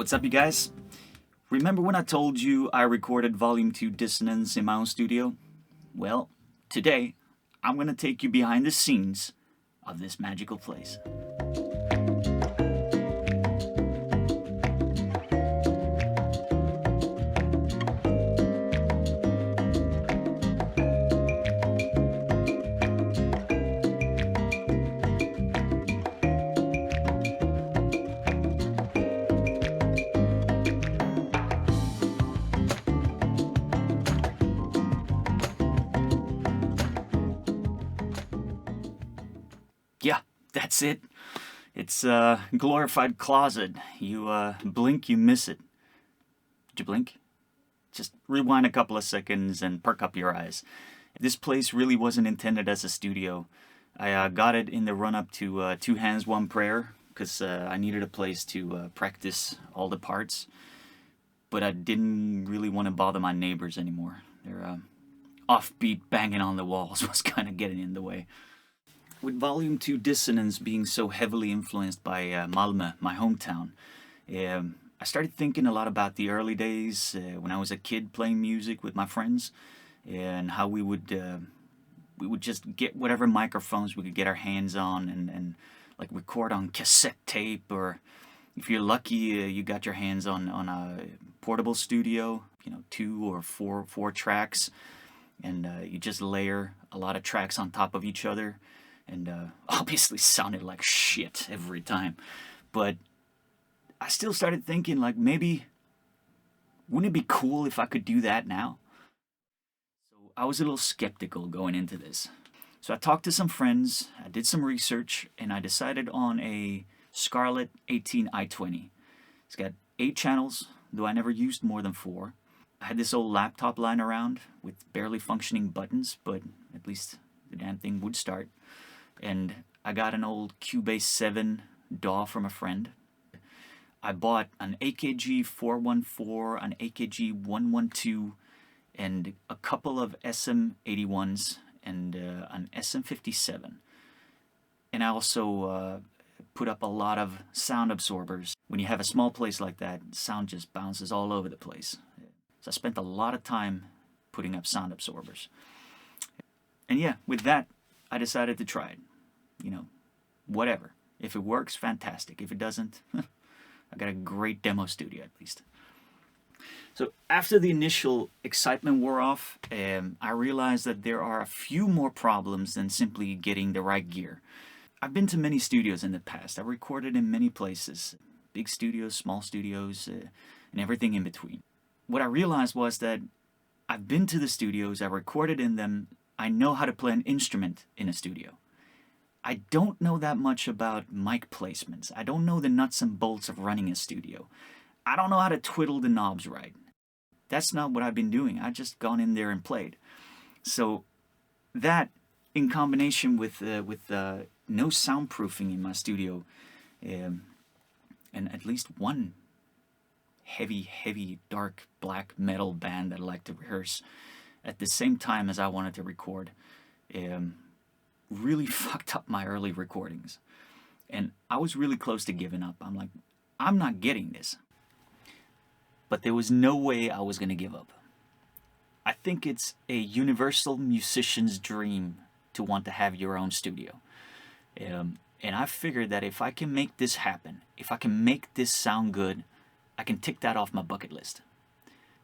What's up, you guys? Remember when I told you I recorded Volume 2 Dissonance in my own studio? Well, today I'm gonna take you behind the scenes of this magical place. Yeah, that's it. It's a glorified closet. You blink, you miss it. Did you blink? Just rewind a couple of seconds and perk up your eyes. This place really wasn't intended as a studio. I got it in the run-up to Two Hands, One Prayer, because I needed a place to practice all the parts. But I didn't really want to bother my neighbors anymore. Their offbeat banging on the walls was kind of getting in the way. With Volume 2 Dissonance being so heavily influenced by Malmo, my hometown, I started thinking a lot about the early days when I was a kid playing music with my friends, and how we would just get whatever microphones we could get our hands on and like record on cassette tape, or if you're lucky, you got your hands on a portable studio, 2 or 4 tracks, and you just layer a lot of tracks on top of each other. And obviously sounded like shit every time. But I still started thinking, like, maybe, wouldn't it be cool if I could do that now? So I was a little skeptical going into this. So I talked to some friends, I did some research, and I decided on a Scarlett 18i20. It's got 8 channels, though I never used more than 4. I had this old laptop lying around with barely functioning buttons, but at least the damn thing would start. And I got an old Cubase 7 DAW from a friend. I bought an AKG 414, an AKG 112, and a couple of SM81s and an SM57. And I also put up a lot of sound absorbers. When you have a small place like that, sound just bounces all over the place. So I spent a lot of time putting up sound absorbers. And yeah, with that, I decided to try it. Whatever. If it works, fantastic. If it doesn't, I got a great demo studio at least. So after the initial excitement wore off, I realized that there are a few more problems than simply getting the right gear. I've been to many studios in the past. I've recorded in many places. Big studios, small studios, and everything in between. What I realized was that I've been to the studios, I've recorded in them, I know how to play an instrument in a studio. I don't know that much about mic placements. I don't know the nuts and bolts of running a studio. I don't know how to twiddle the knobs right. That's not what I've been doing. I've just gone in there and played. So that, in combination with no soundproofing in my studio, and at least one heavy, dark, black metal band that I like to rehearse at the same time as I wanted to record, really fucked up my early recordings. And I was really close to giving up. I'm like, I'm not getting this. But there was no way I was going to give up. I think it's a universal musician's dream to want to have your own studio. And I figured that if I can make this happen, if I can make this sound good, I can tick that off my bucket list.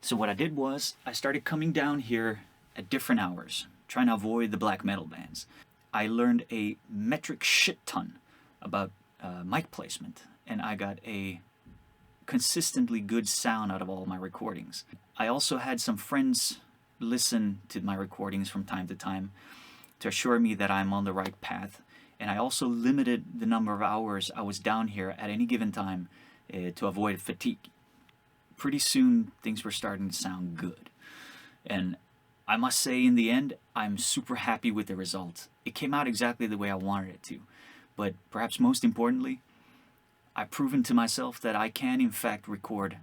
So what I did was, I started coming down here at different hours, trying to avoid the black metal bands. I learned a metric shit ton about mic placement, and I got a consistently good sound out of all my recordings. I also had some friends listen to my recordings from time to time to assure me that I'm on the right path, and I also limited the number of hours I was down here at any given time to avoid fatigue. Pretty soon, things were starting to sound good. And I must say, in the end, I'm super happy with the result. It came out exactly the way I wanted it to. But perhaps most importantly, I've proven to myself that I can, in fact, record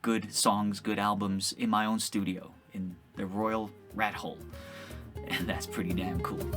good songs, good albums in my own studio, in the Royal Rat Hole. And that's pretty damn cool.